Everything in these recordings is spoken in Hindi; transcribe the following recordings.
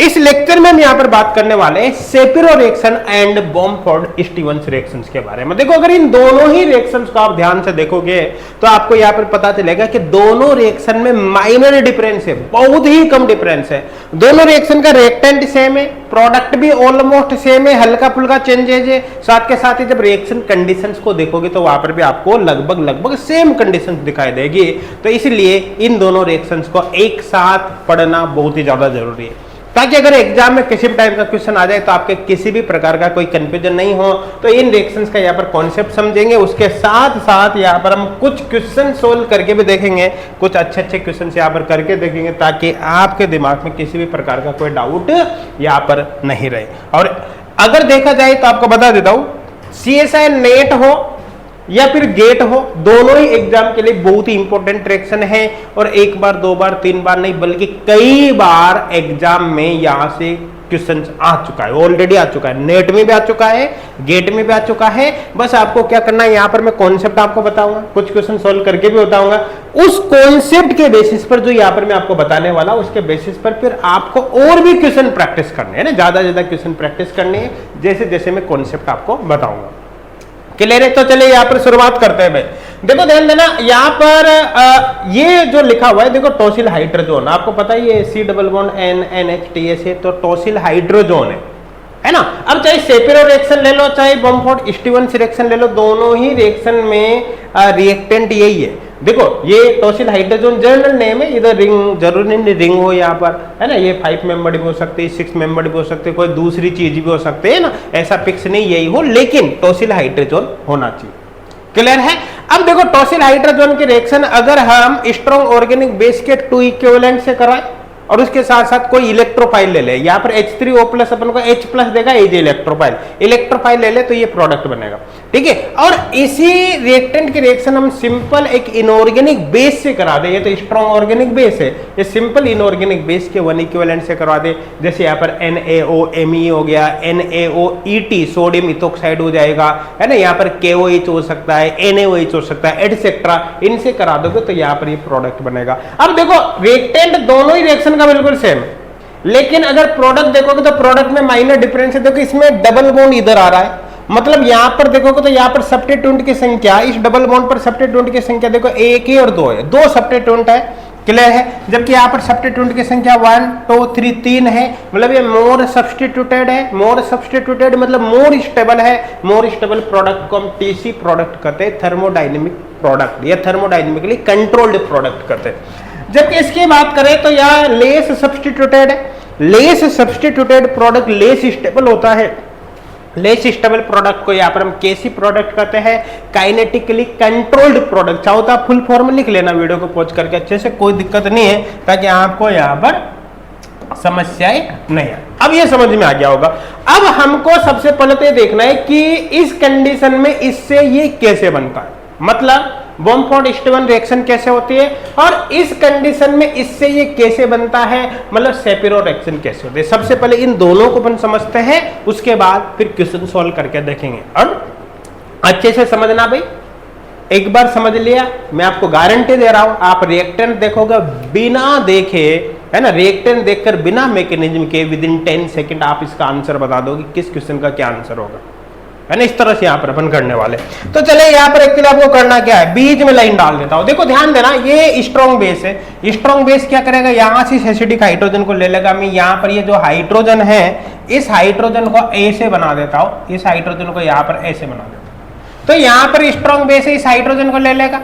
इस लेक्चर में हम यहां पर बात करने वाले हैं Shapiro reaction and बॉम्फोर्ड Stevens reactions के बारे में। देखो, अगर इन दोनों ही रिएक्शंस को आप ध्यान से देखोगे तो आपको यहां पर पता चलेगा कि दोनों रिएक्शन में माइनर डिफरेंस है, बहुत ही कम डिफरेंस है। दोनों रिएक्शन का रिएक्टेंट सेम है, प्रोडक्ट भी ऑलमोस्ट सेम है, हल्का फुल्का चेंजेज है। साथ के साथ ही जब रिएक्शन कंडीशंस को देखोगे तो वहां पर भी आपको लगभग सेम कंडीशंस दिखाई देगी। तो इसलिए इन दोनों रिएक्शंस को एक साथ पढ़ना बहुत ही ज्यादा जरूरी है, ताकि अगर एग्जाम में किसी भी टाइप का क्वेश्चन आ जाए तो आपके किसी भी प्रकार का कोई कंफ्यूजन नहीं हो। तो इन रिएक्शंस का यहाँ पर कॉन्सेप्ट समझेंगे, उसके साथ साथ यहाँ पर हम कुछ क्वेश्चन सोल्व करके भी देखेंगे, कुछ अच्छे क्वेश्चन यहाँ पर करके देखेंगे, ताकि आपके दिमाग में किसी भी प्रकार का कोई डाउट यहाँ पर नहीं रहे। और अगर देखा जाए तो आपको बता देता हूं, CSI नेट हो या फिर गेट हो, दोनों ही एग्जाम के लिए बहुत ही इंपॉर्टेंट रिएक्शन है। और एक बार, दो बार, तीन बार नहीं, बल्कि कई बार एग्जाम में यहां से क्वेश्चन आ चुका है, ऑलरेडी आ चुका है, नेट में भी आ चुका है, गेट में भी आ चुका है। बस आपको क्या करना है, यहां पर मैं कॉन्सेप्ट आपको बताऊंगा, कुछ क्वेश्चन सोल्व करके भी बताऊंगा। उस कॉन्सेप्ट के बेसिस पर जो यहां पर मैं आपको बताने वाला, उसके बेसिस पर फिर आपको और भी क्वेश्चन प्रैक्टिस करने हैं ना, ज्यादा क्वेश्चन प्रैक्टिस करनी है, जैसे जैसे मैं कॉन्सेप्ट आपको बताऊंगा। क्लियर है? तो चलिए यहाँ पर शुरुआत करते हैं भाई। देखो ध्यान देना, यहाँ पर ये जो लिखा हुआ है, देखो टॉसिल हाइड्रोजोन, आपको पता है ये C+N है, तो टॉसिल हाइड्रोजोन है ना। अब चाहे शेपिरो रिएक्शन ले लो, चाहे बॉम्फोर्ड स्टीवंस रिएक्शन ले लो, दोनों ही रिएक्शन में रिएक्टेंट यही है। देखो ये टॉसिल हाइड्रोजन जनरल नेम है, इधर रिंग जरूरी नहीं रिंग हो यहाँ पर, है ना। ये 5 मेंबर्ड भी हो सकती है, 6 मेंबर्ड भी हो सकती है, कोई दूसरी चीज भी हो सकती है ना, ऐसा फिक्स नहीं यही हो, लेकिन टॉसिल हाइड्रोजन होना चाहिए। क्लियर है? अब देखो टॉसिल हाइड्रोजन की रिएक्शन अगर हम स्ट्रॉन्ग ऑर्गेनिक बेस के 2 इक्विवेलेंट से कराएं और उसके साथ साथ कोई इलेक्ट्रोफाइल ले ले, यहाँ पर H3O+ अपन को H+ देगा, ये इलेक्ट्रोफाइल ले ले तो ये प्रोडक्ट बनेगा, ठीक है। और इसी रिएक्टेंट की रिएक्शन हम सिंपल एक इनऑर्गेनिक बेस से करा दे, ये तो स्ट्रॉन्ग ऑर्गेनिक बेस है, ये सिंपल इनऑर्गेनिक बेस के 1 इक्विवेलेंट से करवा दे। जैसे यहाँ पर NaOMe हो गया, NaOEt सोडियम इथोक्साइड हो जाएगा, है ना। यहाँ पर KOH हो सकता है, NaOH हो सकता है, एटसेट्रा, इनसे करा दोगे तो यहाँ पर ये प्रोडक्ट बनेगा। अब देखो रिएक्टेंट दोनों ही रिएक्शन का बिल्कुल सेम है, लेकिन अगर प्रोडक्ट देखोगे तो प्रोडक्ट में माइनर डिफरेंस है। देखो इसमें डबल बॉन्ड इधर आ रहा है, मतलब यहां पर देखोगे तो यहां पर सब्स्टिट्यूएंट की संख्या, इस डबल बॉन्ड पर सब्स्टिट्यूएंट की संख्या देखो 1 है और 2 है, 2 सब्स्टिट्यूएंट है। क्लियर है? जबकि यहां पर सब्स्टिट्यूएंट की संख्या 1 2 3 3 है, मतलब ये मोर सब्स्टिट्यूटेड है। मोर सब्स्टिट्यूटेड मतलब मोर स्टेबल है। मोर स्टेबल प्रोडक्ट को हम TC प्रोडक्ट कहते हैं, थर्मोडायनेमिक प्रोडक्ट या थर्मोडायनेमिकली कंट्रोल्ड प्रोडक्ट कहते हैं। जबकि इसकी बात करें तो यह लेस सब्स्टिट्यूटेड है। Less substituted product less stable होता है। लेस स्टेबल प्रोडक्ट को यहाँ पर हम KC प्रोडक्ट कहते हैं, काइनेटिकली कंट्रोल्ड प्रोडक्ट। चाहो तो आप फुल फॉर्म लिख लेना वीडियो को पॉज करके अच्छे से, कोई दिक्कत नहीं है, ताकि आपको यहाँ पर समस्याएं नहीं आए। अब ये समझ में आ गया होगा। अब हमको सबसे पहले तो ये देखना है कि इस कंडीशन में इससे ये कैसे बनता है, मतलब बॉम्फोर्ड स्टीवन रिएक्शन कैसे होती है, और इस कंडीशन में इससे ये कैसे बनता है, मतलब शेपिरो रिएक्शन कैसे होती है। सबसे पहले इन दोनों को अपन समझते हैं, उसके बाद फिर क्वेश्चन सॉल्व करके देखेंगे। और अच्छे से समझना भाई, एक बार समझ लिया, मैं आपको गारंटी दे रहा हूं, आप रिएक्टेंट देखोगे बिना देखे, है ना, रिएक्टेंट देखकर बिना मैकेनिज्म के विदिन 10 सेकेंड आप इसका आंसर बता दोगे किस क्वेश्चन का क्या आंसर होगा, है ना। इस तरह से यहाँ पर अपन करने वाले। तो चले यहाँ पर एक्चुअली आपको करना क्या है, बीच में लाइन डाल देता हूं। देखो ध्यान देना, ये स्ट्रॉन्ग बेस है। स्ट्रॉन्ग बेस क्या करेगा, यहाँ से एसिडिक हाइड्रोजन को ले लेगा। मैं यहाँ पर ये जो हाइड्रोजन है, इस हाइड्रोजन को A से बना देता हूं, इस हाइड्रोजन को यहाँ पर A से बना देता हूं। तो यहाँ पर स्ट्रॉन्ग बेस है, इस हाइड्रोजन को ले लेगा।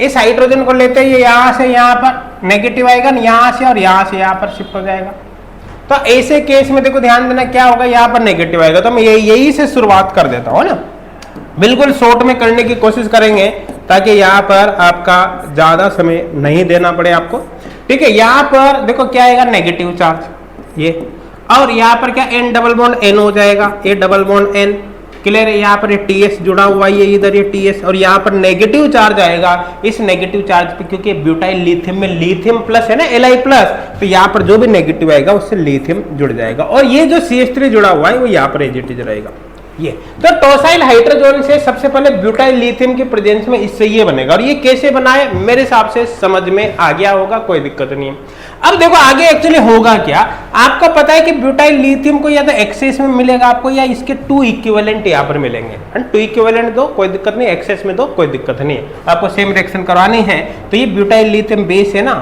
इस हाइड्रोजन को लेते ही यहाँ से यहाँ पर नेगेटिव आएगा, यहाँ से और यहाँ से यहाँ पर शिफ्ट हो जाएगा। तो ऐसे केस में देखो ध्यान देना क्या होगा, यहाँ पर नेगेटिव आएगा। तो मैं यही से शुरुआत कर देता हूँ ना, बिल्कुल शॉर्ट में करने की कोशिश करेंगे, ताकि यहाँ पर आपका ज्यादा समय नहीं देना पड़े आपको, ठीक है। यहाँ पर देखो क्या आएगा, नेगेटिव चार्ज ये, और यहाँ पर क्या N डबल बॉन्ड N हो जाएगा, ये डबल बॉन्ड N। क्लियर है? यहाँ पर ये TS जुड़ा हुआ है, इधर ये TS, और यहाँ पर नेगेटिव चार्ज आएगा। इस नेगेटिव चार्ज पे क्योंकि ब्यूटाइल लिथियम में लिथियम प्लस है ना, Li+, तो यहाँ पर जो भी नेगेटिव आएगा उससे लिथियम जुड़ जाएगा, और ये जो CH3 जुड़ा हुआ है वो यहाँ पर एज इट इज रहेगा। ये तो टॉसाइल हाइड्रोजन से सबसे पहले ब्यूटाइल लिथियम की प्रेजेंस में इससे ये बनेगा। और ये कैसे बनाए, मेरे हिसाब से समझ में आ गया होगा, कोई दिक्कत नहीं है। अब देखो आगे एक्चुअली होगा क्या, आपको पता है कि ब्यूटाइल लिथियम को या तो एक्सेस में मिलेगा आपको या इसके 2 इक्विवेलेंट यहाँ पर मिलेंगे। 2 इक्विवेलेंट दो कोई दिक्कत नहीं, एक्सेस में दो कोई दिक्कत नहीं है, आपको सेम रिएक्शन करवानी है। तो ये ब्यूटाइल लिथियम बेस है ना।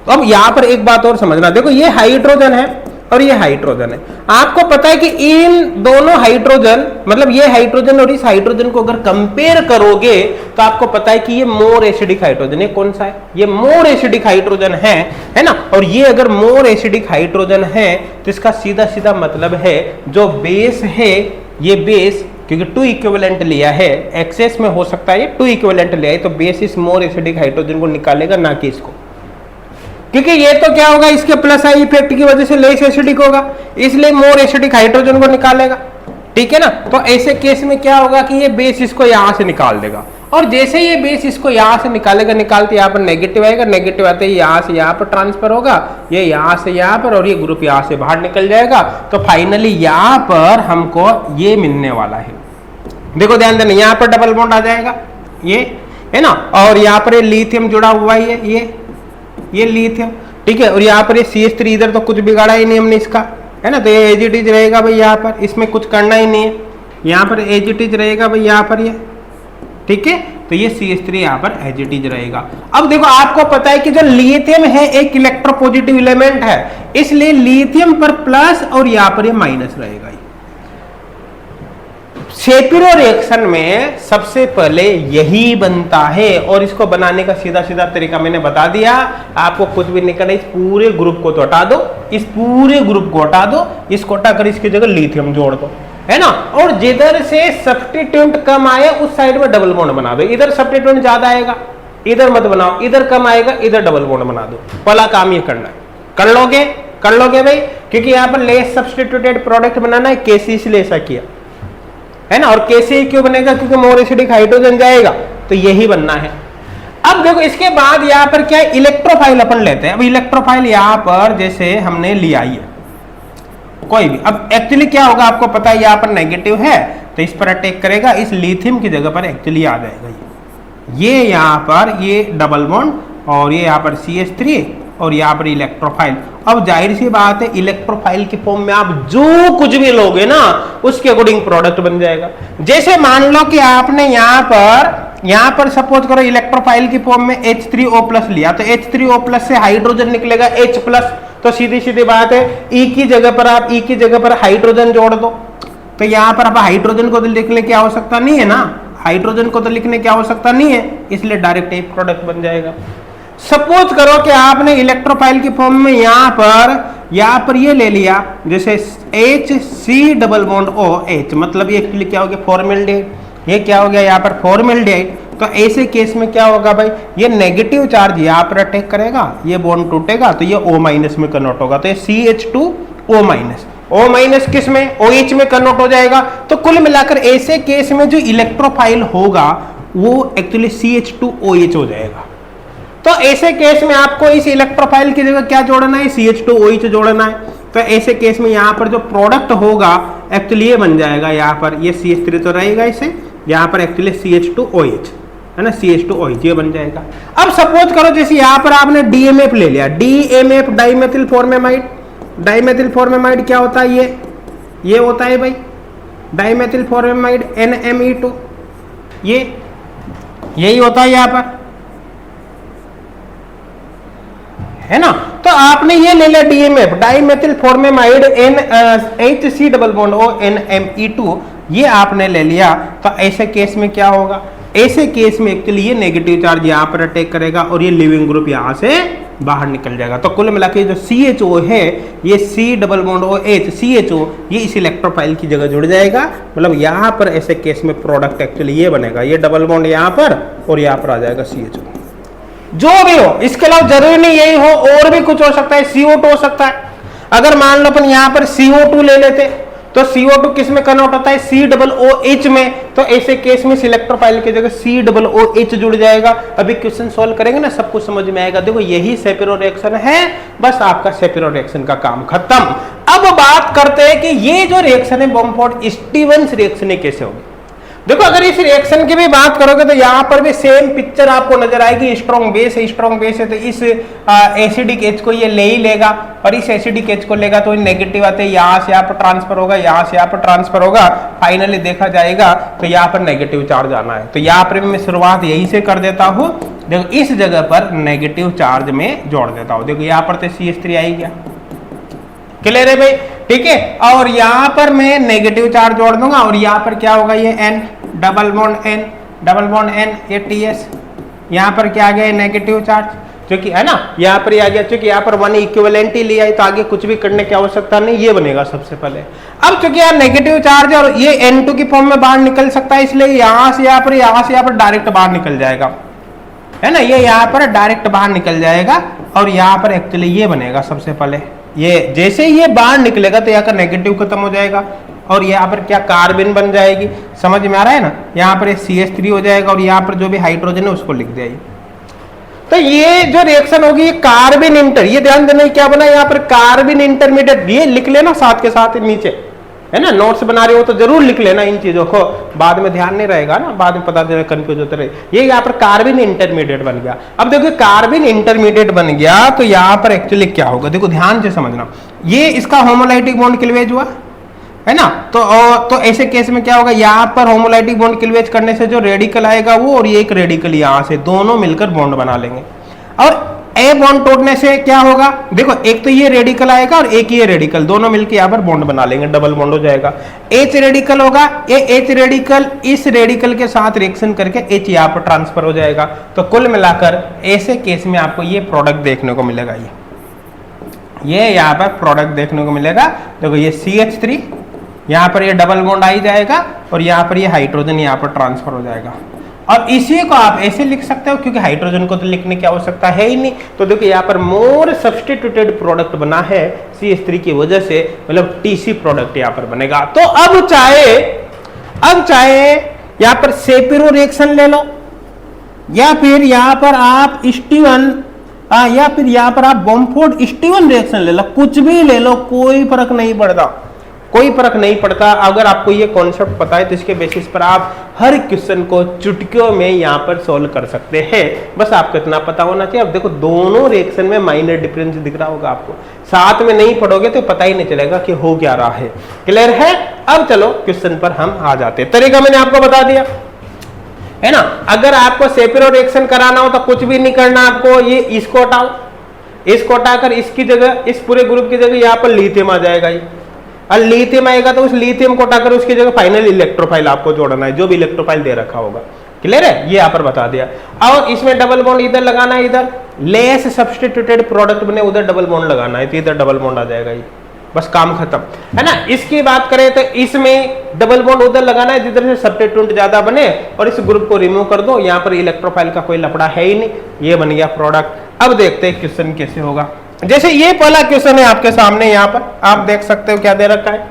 तो अब यहाँ पर एक बात और समझना, देखो ये हाइड्रोजन है और ये हाइड्रोजन है। आपको पता है कि इन दोनों हाइड्रोजन, मतलब ये हाइड्रोजन और इस हाइड्रोजन को अगर कंपेयर करोगे तो आपको पता है कि ये मोर एसिडिक हाइड्रोजन है। कौन सा है? ये मोर एसिडिक हाइड्रोजन है ना। और ये अगर मोर एसिडिक हाइड्रोजन है तो इसका सीधा सीधा मतलब है जो बेस है, ये बेस क्योंकि 2 इक्विवेलेंट लिया है, एक्सेस में हो सकता है ये 2 इक्विवेलेंट लिया है, तो बेस इस मोर एसिडिक हाइड्रोजन को निकालेगा, ना कि इसको। क्योंकि ये तो क्या होगा, इसके प्लस आई इफेक्ट की वजह से लेस एसिडिक होगा, इसलिए मोर एसिडिक हाइड्रोजन को निकालेगा। ठीक है ना। तो ऐसे केस में क्या होगा कि ये बेस इसको यहां से निकाल देगा, और जैसे ये बेस इसको यहां से निकालेगा, निकालते यहाँ पर नेगेटिव आएगा, नेगेटिव आते ही यहां से यहाँ पर ट्रांसफर होगा, ये यहां से यहाँ पर, और ये ग्रुप यहां से बाहर निकल जाएगा। तो फाइनली यहाँ पर हमको ये मिलने वाला है। देखो ध्यान देना, यहाँ पर डबल बॉन्ड आ जाएगा, ये है ना, और यहाँ पर लिथियम जुड़ा हुआ है, ये लिथियम। ठीक है। और यहाँ पर ये CH3, इधर तो कुछ बिगाड़ा ही नहीं हमने इसका, है ना। तो ये एज इट इज रहेगा भाई, यहाँ पर इसमें कुछ करना ही नहीं है, यहाँ पर एज इट इज रहेगा भाई, यहाँ पर ये। ठीक है। तो ये CH3 यहाँ पर एज इट इज रहेगा। अब देखो आपको पता है कि जो लिथियम है एक इलेक्ट्रोपॉजिटिव एलिमेंट है, इसलिए लिथियम पर प्लस और यहाँ पर ये माइनस रहेगा। शेपिरो रिएक्शन में सबसे पहले यही बनता है, और इसको बनाने का सीधा सीधा तरीका मैंने बता दिया। आपको कुछ भी नहीं करना, इस पूरे ग्रुप को तो हटा दो, इस पूरे ग्रुप को हटा दो, इसको हटाकर इसकी जगह लिथियम जोड़ दो, है ना। और जिधर से सब्स्टिट्यूएंट कम आए उस साइड में डबल बॉन्ड बना दो। इधर सब्स्टिट्यूएंट ज्यादा आएगा, इधर मत बनाओ, इधर कम आएगा, इधर डबल बॉन्ड बना दो। पहला काम ये करना है, कर लोगे भाई, क्योंकि यहाँ पर लेस सब्स्टिट्यूटेड प्रोडक्ट बनाना है। केसी इसलिए ऐसा किया, है ना। और कैसे क्यों बनेगा? क्योंकि मोर एसिडिक हाइड्रोजन जाएगा, तो यही बनना है। अब देखो इसके बाद यहाँ पर क्या है, इलेक्ट्रोफाइल अपन लेते हैं। अब इलेक्ट्रोफाइल यहाँ पर जैसे हमने लिया है कोई भी, अब एक्चुअली क्या होगा आपको पता है, यहाँ पर नेगेटिव है तो इस पर अटैक करेगा, इस लिथियम की जगह पर एक्चुअली आ जाएगा ये यहाँ पर ये डबल बॉन्ड, और ये यहाँ पर CH3 और यहाँ पर इलेक्ट्रोफाइल। अब जाहिर सी बात है इलेक्ट्रोफाइल की फॉर्म में आप जो कुछ भी लोगे ना उसके अकॉर्डिंग प्रोडक्ट बन जाएगा। जैसे मान लो कि आपने यहाँ पर सपोज करो इलेक्ट्रोफाइल की फॉर्म में H3O+ लिया, तो H3O+ से हाइड्रोजन निकलेगा H+, तो सीधी सीधी बात है E की जगह पर हाइड्रोजन जोड़ दो। तो यहाँ पर अब हाइड्रोजन को तो लिखने की आवश्यकता नहीं है ना, हाइड्रोजन को तो लिखने की आवश्यकता नहीं है, इसलिए डायरेक्ट एक प्रोडक्ट बन जाएगा। सपोज करो कि आपने इलेक्ट्रोफाइल की फॉर्म में यहाँ पर ये ले लिया, जैसे HC≡OH, मतलब ये एक्चुअली क्या हो गया, फॉर्मेल्डिहाइड। ये क्या हो गया यहाँ पर, फॉर्मेल्डिहाइड। तो ऐसे केस में क्या होगा भाई, ये नेगेटिव चार्ज यहाँ पर अटैक करेगा, ये बॉन्ड टूटेगा तो ये O- में कन्वर्ट होगा, तो ये CH2O-। O- किस में, OH में कन्वर्ट हो जाएगा। तो कुल मिलाकर ऐसे केस में जो इलेक्ट्रोफाइल होगा वो एक्चुअली CH2OH हो जाएगा। तो ऐसे केस में आपको इस इलेक्ट्रोफाइल की जगह क्या जोड़ना है, CH2OH जोड़ना है। तो ऐसे केस में यहाँ पर जो प्रोडक्ट होगा एक्चुअली ये बन जाएगा, यहाँ पर ये CH3 तो रहेगा, इसे यहाँ पर एक्चुअली CH2OH, है ना, CH2OH ये बन जाएगा। अब सपोज करो जैसे यहाँ पर आपने DMF ले लिया, DMF डाइमेथिल फॉर्मेमाइड। डाइमेथिल फॉर्मेमाइड क्या होता है, ये होता है भाई डाइमेथिल फॉर्मेमाइड NME2, यही होता है यहाँ पर, है ना। तो आपने ये ले लिया DMF डाइमेथिल फॉर्मेमाइड HC≡ONME2, ये आपने ले लिया। तो ऐसे केस में क्या होगा, ऐसे केस में एक्चुअली ये नेगेटिव चार्ज यहाँ पर अटैक करेगा और ये लिविंग ग्रुप यहाँ से बाहर निकल जाएगा। तो कुल मिला के जो CHO है ये C≡OH CHO, ये इस इलेक्ट्रोफाइल की जगह जुड़ जाएगा। मतलब यहाँ पर ऐसे केस में प्रोडक्ट एक्चुअली ये बनेगा, ये डबल बॉन्ड यहाँ पर और यहाँ पर आ जाएगा CHO। जो भी हो, इसके अलावा जरूरी नहीं यही हो, और भी कुछ हो सकता है, CO2 हो सकता है। अगर मान लो अपन यहाँ पर CO2 ले लेते तो CO2 किस में कन्वर्ट होता है, COOH में। तो ऐसे केस में इलेक्ट्रोफाइल की जगह COOH जुड़ जाएगा। अभी क्वेश्चन सॉल्व करेंगे ना, सब कुछ समझ में आएगा। देखो यही शेपिरो रिएक्शन है, बस आपका शेपिरो रिएक्शन का काम खत्म। अब बात करते हैं कि ये जो रिएक्शन है बॉम्फोर्ड स्टीवंस रिएक्शन कैसे होगी। देखो अगर इस रिएक्शन की भी बात करोगे तो यहाँ पर भी सेम पिक्चर आपको नजर आएगी। स्ट्रॉन्ग बेस है तो इस एसिडिक एच को ये ले ही लेगा और इस एसिडिक एच को लेगा तो नेगेटिव आते हैं, यहाँ से यहाँ पर ट्रांसफर होगा, यहाँ से यहाँ पर ट्रांसफर होगा, फाइनली देखा जाएगा तो यहाँ पर नेगेटिव चार्ज आना है। तो यहाँ पर मैं शुरुआत यही से कर देता हूँ। देखो इस जगह पर नेगेटिव चार्ज में जोड़ देता हूँ। देखो यहाँ पर तो CH3 आई गया, क्लियर है भाई, ठीक है। और यहाँ पर मैं नेगेटिव चार्ज जोड़ दूंगा और यहाँ पर क्या होगा, ये N डबल बॉन्ड N ये TS, यहाँ पर क्या आ गया नेगेटिव चार्ज, क्योंकि है ना यहाँ पर आ गया, क्योंकि यहाँ पर 1 इक्विवेलेंट ही लिया है तो आगे कुछ भी करने की आवश्यकता नहीं, ये बनेगा सबसे पहले। अब चूंकि यहाँ नेगेटिव चार्ज और ये N2 की फॉर्म में बाहर निकल सकता है, इसलिए यहाँ से यहाँ पर डायरेक्ट बाहर निकल जाएगा, है ना, ये यहाँ पर डायरेक्ट बाहर निकल जाएगा और यहाँ पर एक्चुअली ये बनेगा सबसे पहले। ये जैसे ये बाहर निकलेगा तो यहाँ का नेगेटिव खत्म हो जाएगा और यहाँ पर क्या कार्बन बन जाएगी, समझ में आ रहा है ना। यहाँ पर CH3 हो जाएगा और यहाँ पर जो भी हाइड्रोजन है उसको लिख दिया। तो ये जो रिएक्शन होगी ये कार्बन इंटर, ये ध्यान देना क्या बना यहाँ पर कार्बन इंटरमीडिएट, ये लिख लेना साथ के साथ नीचे, है ना, नोट्स बना रहे हो तो जरूर लिख लेना इन चीजों को, बाद में ध्यान नहीं रहेगा ना, बाद में पता चले कंफ्यूज होते रहे। ये यहाँ पर कार्बन इंटरमीडिएट बन गया। अब देखो कार्बन इंटरमीडिएट बन गया तो यहाँ पर एक्चुअली क्या होगा, देखो ध्यान से समझना, ये इसका होमोलाइटिक बॉन्ड क्लीवेज हुआ, है ना। तो ऐसे केस में क्या होगा, यहाँ पर होमोलाइटिक बॉन्ड क्लीवेज करने से जो रेडिकल आएगा वो और ये एक रेडिकल यहाँ से दोनों मिलकर बॉन्ड बना लेंगे और ए बॉन्ड तोड़ने से क्या होगा, देखो एक तो ये रेडिकल आएगा और एक ये रेडिकल, दोनों मिलकर यहाँ पर बॉन्ड बना लेंगे, डबल बॉन्ड हो जाएगा। H रेडिकल होगा, ये H रेडिकल इस रेडिकल के साथ रिएक्शन करके H यहाँ पर ट्रांसफर हो जाएगा। तो कुल मिलाकर ऐसे केस में आपको ये प्रोडक्ट देखने को मिलेगा, ये यहाँ पर प्रोडक्ट देखने को मिलेगा। देखो ये CH3, यहाँ पर ये डबल बॉन्ड आ ही जाएगा और यहाँ पर ये हाइड्रोजन यहाँ पर ट्रांसफर हो जाएगा। और इसी को आप ऐसे लिख सकते हो क्योंकि हाइड्रोजन को तो लिखने की आवश्यकता है ही नहीं। तो देखो यहाँ पर मोर सब्स्टिट्यूटेड प्रोडक्ट बना है CH3 की वजह से, मतलब TC प्रोडक्ट यहाँ पर बनेगा। तो अब चाहे यहाँ पर सेपिरो रिएक्शन ले लो या फिर यहाँ पर आप स्टीवन या फिर यहाँ पर आप बॉम्फोर्ड स्टीवन रिएक्शन ले लो, कुछ भी ले लो, कोई फर्क नहीं पड़ता, कोई फर्क नहीं पड़ता। अगर आपको ये कॉन्सेप्ट पता है तो इसके बेसिस पर आप हर क्वेश्चन को चुटकियों में यहाँ पर सॉल्व कर सकते हैं, बस आपको इतना पता होना चाहिए। अब देखो दोनों रिएक्शन में माइनर डिफरेंस दिख रहा होगा आपको, साथ में नहीं पढ़ोगे तो पता ही नहीं चलेगा कि हो क्या रहा है, क्लियर है। अब चलो क्वेश्चन पर हम आ जाते हैं। तरीका मैंने आपको बता दिया, है ना। अगर आपको सेपिरो रिएक्शन कराना हो तो कुछ भी नहीं करना, आपको ये इसको हटाओ, इसको हटाकर इसकी जगह, इस पूरे ग्रुप की जगह यहाँ पर लिथियम आ जाएगा। ये और लिथियम आएगा तो उस लिथियम को हटाकर उसकी जगह फाइनल इलेक्ट्रोफाइल आपको जोड़ना है, जो भी इलेक्ट्रोफाइल दे रखा होगा, क्लियर है। ये यहाँ पर बता दिया। और इसमें डबल बॉन्ड इधर लगाना है, इधर लेस सब्स्टिट्यूटेड प्रोडक्ट बने उधर डबल बॉन्ड लगाना है, तो इधर डबल बॉन्ड आ जाएगा, ये बस काम खत्म, है ना। इसकी बात करें तो इसमें डबल बॉन्ड उधर लगाना है जिधर से सब्स्टिट्यूट ज्यादा बने और इस ग्रुप को रिमूव कर दो, यहाँ पर इलेक्ट्रोफाइल का कोई लफड़ा है ही नहीं, ये बन गया प्रोडक्ट। अब देखते हैं क्वेश्चन कैसे होगा। जैसे ये पहला क्वेश्चन है आपके सामने, यहाँ पर आप देख सकते हो क्या दे रखा है,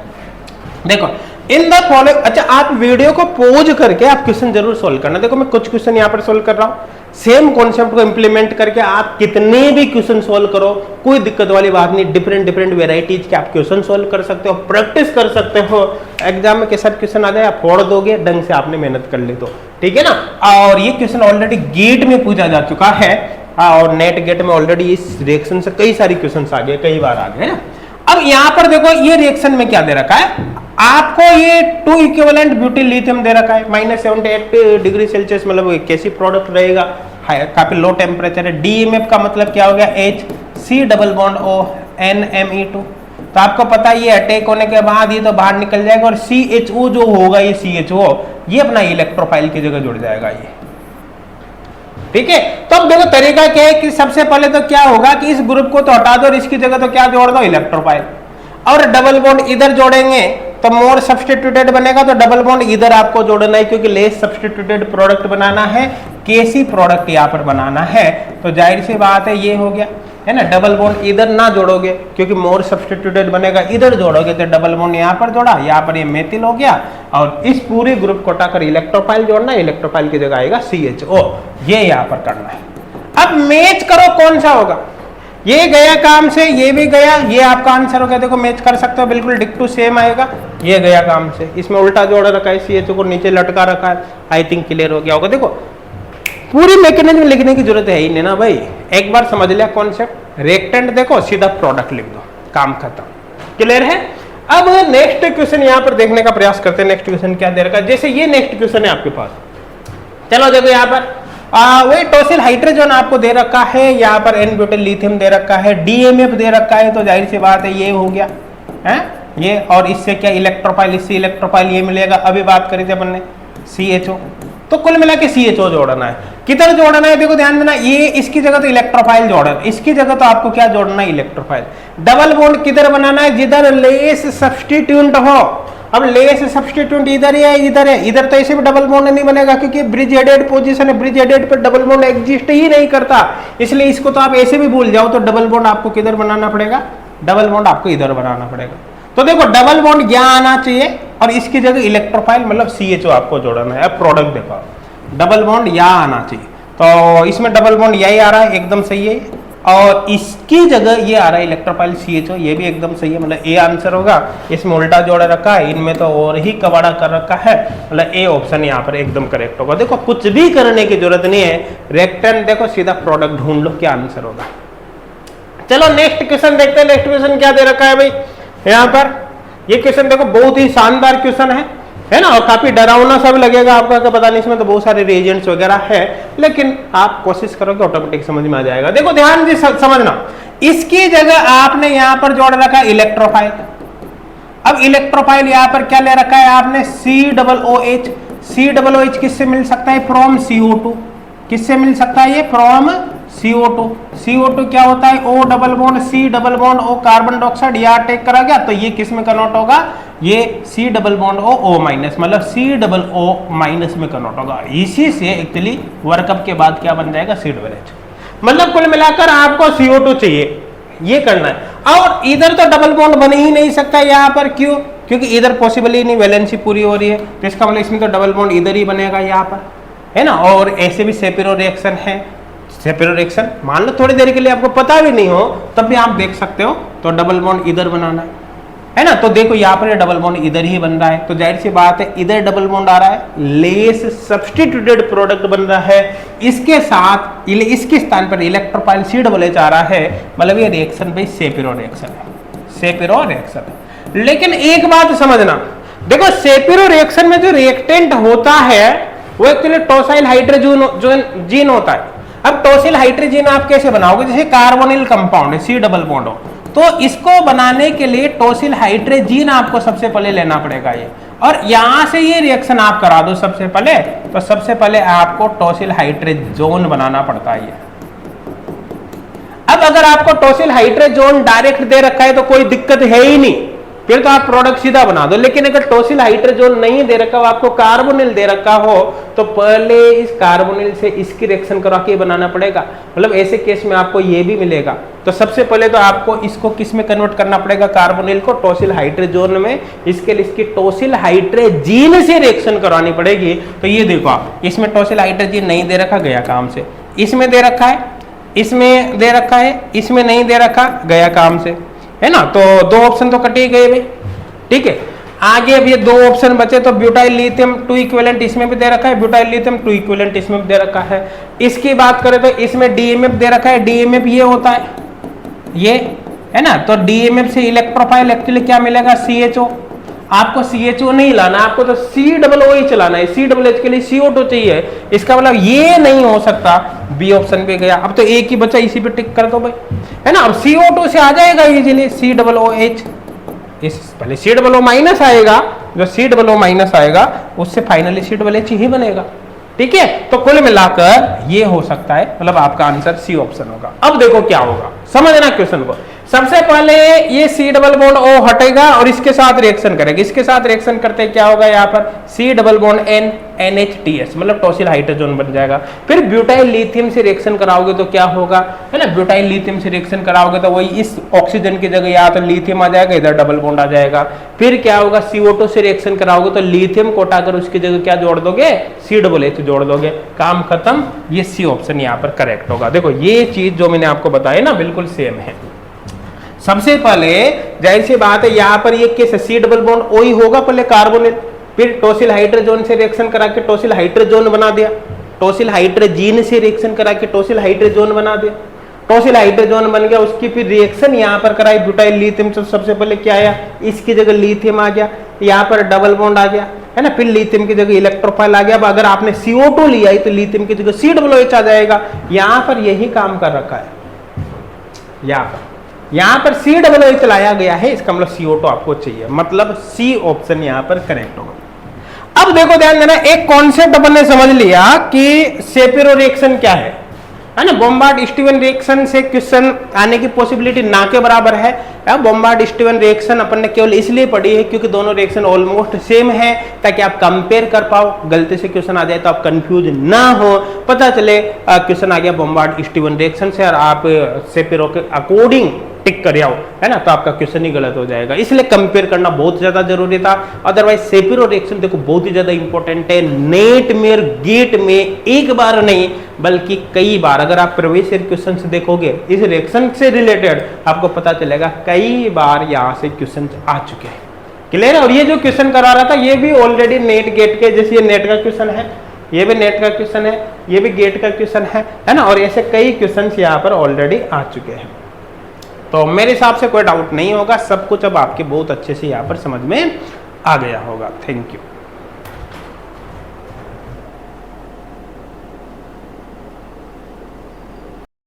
देखो इन द फॉलोइंग। अच्छा आप वीडियो को पॉज करके आप क्वेश्चन जरूर सोल्व करना। देखो मैं कुछ क्वेश्चन यहाँ पर सोल्व कर रहा हूँ, सेम कॉन्सेप्ट को इंप्लीमेंट करके आप कितने भी क्वेश्चन सोल्व करो, कोई दिक्कत वाली बात नहीं। डिफरेंट वेराइटीज के आप क्वेश्चन सोल्व कर सकते हो, प्रैक्टिस कर सकते हो। एग्जाम में कैसा क्वेश्चन आ जाए आप फोड़ दोगे, ढंग से आपने मेहनत कर ली तो, ठीक है ना। और ये क्वेश्चन ऑलरेडी गेट में पूछा जा चुका है और नेट गेट में ऑलरेडी इस रिएक्शन से कई सारी क्वेश्चन आ गए, कई बार आ गए ना। अब यहाँ पर देखो ये रिएक्शन में क्या दे रखा है आपको, ये 2 इक्विवेलेंट ब्यूटिल लिथियम दे रखा है, -78 डिग्री सेल्सियस, मतलब कैसी प्रोडक्ट रहेगा, काफी लो टेम्परेचर है। DMF का मतलब क्या हो गया, HC double bond O NMe2। तो आपको पता है ये अटैक होने के बाद ये तो बाहर निकल जाएगा और CHO जो होगा, ये CHO ये अपना इलेक्ट्रोफाइल की जगह जुड़ जाएगा, ये ठीक है। तो अब देखो तरीका क्या है कि सबसे पहले तो क्या होगा कि इस ग्रुप को तो हटा दो और इसकी जगह तो क्या जोड़ दो, इलेक्ट्रोफाइल, और डबल बॉन्ड इधर जोड़ेंगे तो मोर सब्स्टिट्यूटेड बनेगा, तो डबल बॉन्ड इधर आपको जोड़ना है क्योंकि लेस सब्स्टिट्यूटेड प्रोडक्ट बनाना है, केसी प्रोडक्ट यहाँ पर बनाना है। तो जाहिर सी बात है ये हो गया, है ना। डबल बॉन्ड इधर ना जोड़ोगे क्योंकि मोर सब्स्टिट्यूटेड बनेगा, इधर जोड़ोगे तो डबल बॉन्ड यहाँ पर जोड़ा, यहाँ पर ये मेथिल हो गया और इस पूरे ग्रुप को हटाकर इलेक्ट्रोफाइल जोड़ना है, इलेक्ट्रोफाइल की जगह आएगा CHO, ये यहाँ पर करना है। अब मैच करो कौन सा होगा, ये गया काम से, ये भी गया, ये आपका आंसर हो गया। देखो मैच कर सकते हो, बिल्कुल डिक्टू सेम आएगा। ये गया काम से, इसमें उल्टा जोड़ रखा है, CHO को नीचे लटका रखा है। आई थिंक क्लियर हो गया होगा। देखो पूरी मैकेनिज्म लिखने की जरूरत है ही नहीं ना भाई, एक बार समझ लिया कॉन्सेप्ट। रेक्टेंट देखो, सीधा प्रोडक्ट लिख दो, काम खत्म। क्लियर है। अब नेक्स्ट क्वेश्चन यहाँ पर देखने का प्रयास करते हैं। नेक्स्ट क्वेश्चन क्या दे रखा है, जैसे ये नेक्स्ट क्वेश्चन है आपके पास। चलो देखो यहाँ पर वही टॉसिल हाइड्रोजन आपको दे रखा है, यहाँ पर एन ब्यूटाइल लिथियम दे रखा है, DMF दे रखा है, तो जाहिर सी बात है ये हो गया है ये। और इससे क्या इलेक्ट्रोफाइल, इससे इलेक्ट्रोफाइल ये मिलेगा। अभी बात करी थी अपन ने CHO, तो कुल मिला के CHO जोड़ना है। किधर जोड़ना है देखो ध्यान देना, ये इसकी जगह तो इलेक्ट्रोफाइल जोड़ना, इसकी जगह तो आपको क्या जोड़ना है, इलेक्ट्रोफाइल। डबल बॉन्ड किधर बनाना है, जिधर लेस सब्स्टिट्यूएंट हो। अब लेस सब्स्टिट्यूएंट इधर है, इधर है, इधर तो ऐसे भी डबल बॉन्ड नहीं बनेगा क्योंकि ब्रिज हेडेड पोजीशन है, ब्रिज हेडेड पर डबल बॉन्ड एग्जिस्ट ही नहीं करता। इसलिए इसको तो आप ऐसे भी भूल जाओ, तो डबल बॉन्ड आपको किधर बनाना पड़ेगा, डबल बॉन्ड आपको इधर बनाना पड़ेगा। तो देखो डबल बॉन्ड यहाँ आना चाहिए और इसकी जगह इलेक्ट्रोफाइल मतलब CHO आपको जोड़ना है। अब प्रोडक्ट देखो, डबल बॉन्ड यहाँ आना चाहिए, तो इसमें डबल बॉन्ड यही आ रहा है, एकदम सही है। और इसकी जगह ये आ रहा है इलेक्ट्रोफाइल CHO, ये भी एकदम सही है, मतलब ए आंसर होगा। इसमें उल्टा जोड़ा रखा है, इनमें तो और ही कबाड़ा कर रखा है, मतलब ए ऑप्शन यहाँ पर एकदम करेक्ट होगा। देखो कुछ भी करने की जरूरत नहीं है, रेक्टेंट देखो सीधा प्रोडक्ट ढूंढ लो क्या आंसर होगा। चलो नेक्स्ट क्वेश्चन देखते हैं। नेक्स्ट क्वेश्चन क्या दे रखा है भाई यहाँ पर। ये क्वेश्चन देखो बहुत ही शानदार क्वेश्चन है ना, और काफी डरावना सा भी लगेगा आपका कि पता नहीं इसमें तो बहुत सारे रिएजेंट्स वगैरह है, लेकिन आप कोशिश करोगे ऑटोमेटिक समझ में आ जाएगा। देखो ध्यान से समझना, इसकी जगह आपने यहाँ पर जोड़ रखा है इलेक्ट्रोफाइल। अब इलेक्ट्रोफाइल यहाँ पर क्या ले रखा है आपने, COOH। COOH किससे मिल सकता है, फ्रॉम CO2। किससे मिल सकता है ये, फ्रॉम CO2। CO2 क्या होता है, O double bond C double bond O carbon dioxide, यहाँ अटैक करा गया तो ये किस में कन्वर्ट होगा, ये C double bond O minus, मतलब C डबल O माइनस में कन्वर्ट होगा। इसी से एक्चुअली वर्कअप के बाद क्या बन जाएगा, C डबल H। मतलब कुल मिलाकर आपको CO2 चाहिए, ये करना है। और इधर तो डबल बॉन्ड बन ही नहीं सकता यहाँ पर, क्यों, क्योंकि इधर पॉसिबल ही नहीं, वैलेंसी पूरी हो रही है, तो इसका मतलब इसमें तो डबल बॉन्ड इधर ही बनेगा यहाँ पर, है ना। और ऐसे भी सेपिरो रिएक्शन है, सेपिरो रिएक्शन मान लो थोड़ी देर के लिए आपको पता भी नहीं हो तब भी आप देख सकते हो, तो डबल बॉन्ड इधर बनाना है ना। तो देखो यहाँ पर डबल बॉन्ड इधर ही बन रहा है, तो जाहिर सी बात है इधर डबल बॉन्ड आ रहा है, लेस सब्स्टिट्यूटेड प्रोडक्ट बन रहा है, इसके साथ इसके स्थान पर इलेक्ट्रोफाइल COOH आ रहा है, मतलब ये रिएक्शन भाई सेपिरो रिएक्शन है, सेपिरो रिएक्शन है। लेकिन एक बात समझना, देखो सेपिरो रिएक्शन में जो रिएक्टेंट होता है वो एक्चुअली टॉसिल हाइड्रोजन होता है। अब टॉसिल हाइड्रोजन आप कैसे बनाओगे, जैसे कार्बोनिल कंपाउंड है, C डबल बॉन्ड हो, तो इसको बनाने के लिए टॉसिल हाइड्रोजन आपको सबसे पहले लेना पड़ेगा ये, और यहां से ये रिएक्शन आप करा दो सबसे पहले, तो सबसे पहले आपको टॉसिल हाइड्रोजन बनाना पड़ता है। अब अगर आपको टॉसिल हाइड्रोजन डायरेक्ट दे रखा है तो कोई दिक्कत है ही नहीं, फिर तो आप प्रोडक्ट सीधा बना दो। लेकिन अगर टॉसिल हाइड्रोजन नहीं दे रखा हो, आपको कार्बोनिल दे रखा हो, तो पहले इस कार्बोनिल से इसकी रिएक्शन करा के बनाना पड़ेगा। मतलब ऐसे केस में आपको ये भी मिलेगा, तो सबसे पहले तो आपको इसको किस में कन्वर्ट करना पड़ेगा, कार्बोनिल को टॉसिल हाइड्रोजन में। इसके लिए इसकी टॉसिल हाइड्रोजन से रिएक्शन करानी पड़ेगी। तो ये देखो आप, इसमें टॉसिल हाइड्रोजन नहीं दे रखा, गया काम से। इसमें दे रखा है, इसमें दे रखा है, इसमें नहीं दे रखा, गया काम से, है ना। तो दो ऑप्शन तो कटे गए भाई, ठीक है। आगे अब ये दो ऑप्शन बचे, तो ब्यूटाइल लिथियम 2 इक्विवेलेंट इसमें भी दे रखा है, ब्यूटाइल लिथियम 2 इक्विवेलेंट इसमें भी दे रखा है। इसकी बात करें तो इसमें DMF दे रखा है, DMF ये होता है, ये है ना। तो DMF से इलेक्ट्रोफाइल एक्चुअली क्या मिलेगा, CHO। आपको CHO नहीं लाना, आपको तो COOH लाना है। COOH के लिए CO2 चाहिए, इसका मतलब ये नहीं हो सकता। बी ऑप्शन पे गया, अब तो एक ही बचा, इसी पे टिक कर दो भाई, है ना। अब CO2 से आ जाएगा इजीली COOH, इस पहले COO माइनस आएगा, जो COO माइनस आएगा उससे फाइनली COOH ही बनेगा, ठीक है। तो कुल मिलाकर ये हो सकता है, मतलब आपका आंसर C ऑप्शन होगा। अब देखो क्या होगा, समझना क्वेश्चन को। सबसे पहले ये C डबल बॉन्ड O हटेगा और इसके साथ रिएक्शन करेगा। इसके साथ रिएक्शन करते क्या होगा, यहाँ पर C double bond N NH2S मतलब टॉसिल हाइड्रोजन बन जाएगा। फिर ब्यूटाइल लिथियम से रिएक्शन कराओगे तो क्या होगा, है ना, ब्यूटाइल लिथियम से रिएक्शन कराओगे तो वही इस ऑक्सीजन की जगह या तो लिथियम आ जाएगा, इधर डबल बॉन्ड आ जाएगा। फिर क्या होगा, CO2 से रिएक्शन कराओगे तो लिथियम को हटाकर उसकी जगह क्या जोड़ दोगे, COOH जोड़ दोगे, काम खत्म। ये C ऑप्शन यहाँ पर करेक्ट होगा। देखो ये चीज जो मैंने आपको बताई ना बिल्कुल सेम है। सबसे पहले जाहिर सी बात है यहाँ पर ये case C double bond O ही होगा, पहले कार्बोनिल, फिर टॉसिल हाइड्रोजन से रिएक्शन करा के टॉसिल हाइड्रोजन बना दिया, टॉसिल हाइड्रोजीन से रिएक्शन करा के टॉसिल हाइड्रोजन बना दिया, टॉसिल हाइड्रोजन बन गया, उसकी फिर रिएक्शन यहाँ पर कराई ब्यूटाइल लिथियम से। सबसे पहले क्या आया, इसकी जगह लिथियम आ गया, यहाँ पर डबल बॉन्ड आ गया, है ना, फिर लिथियम की जगह इलेक्ट्रोफाइल आ गया। अब अगर आपने CO2 लिया है तो लिथियम की जगह COOH आ जाएगा। यहाँ पर यही काम कर रखा है, यहाँ पर COOH लाया गया है, इसका मतलब CO2 आपको चाहिए, मतलब C ऑप्शन यहाँ पर करेक्ट होगा। अब देखो ध्यान देना, एक कॉन्सेप्ट अपन ने समझ लिया कि सेपिरो रिएक्शन क्या है ना। बॉम्बार्ड स्टीवन रिएक्शन से क्वेश्चन आने की पॉसिबिलिटी ना के बराबर है। बॉम्बार्ड स्टीवन रिएक्शन अपन ने केवल इसलिए पढ़ी है क्योंकि दोनों रिएक्शन ऑलमोस्ट सेम है, ताकि आप कंपेयर कर पाओ, गलती से क्वेश्चन आ जाए तो आप कंफ्यूज ना हो, पता चले क्वेश्चन आ गया बॉम्बार्ड स्टीवन रिएक्शन से और आप सेपिरो के अकॉर्डिंग टिक कर आओ, है ना, तो आपका क्वेश्चन ही गलत हो जाएगा। इसलिए कंपेयर करना बहुत ज्यादा जरूरी था। अदरवाइज सेपिरो रिएक्शन देखो बहुत ही ज्यादा इंपॉर्टेंट है, नेट में और गेट में एक बार नहीं बल्कि कई बार अगर आप प्रीवियस ईयर क्वेश्चन से देखोगे इस रिएक्शन से रिलेटेड आपको पता चलेगा कई बार यहाँ से क्वेश्चन आ चुके हैं। क्लियर है। और ये जो क्वेश्चन करा रहा था ये भी ऑलरेडी नेट गेट के, जैसे ये नेट का क्वेश्चन है, ये भी नेट का क्वेश्चन है, ये भी गेट का क्वेश्चन है ना, और ऐसे कई क्वेश्चन यहाँ पर ऑलरेडी आ चुके हैं। तो मेरे हिसाब से कोई डाउट नहीं होगा, सब कुछ अब आपके बहुत अच्छे से यहाँ पर समझ में आ गया होगा। Thank you.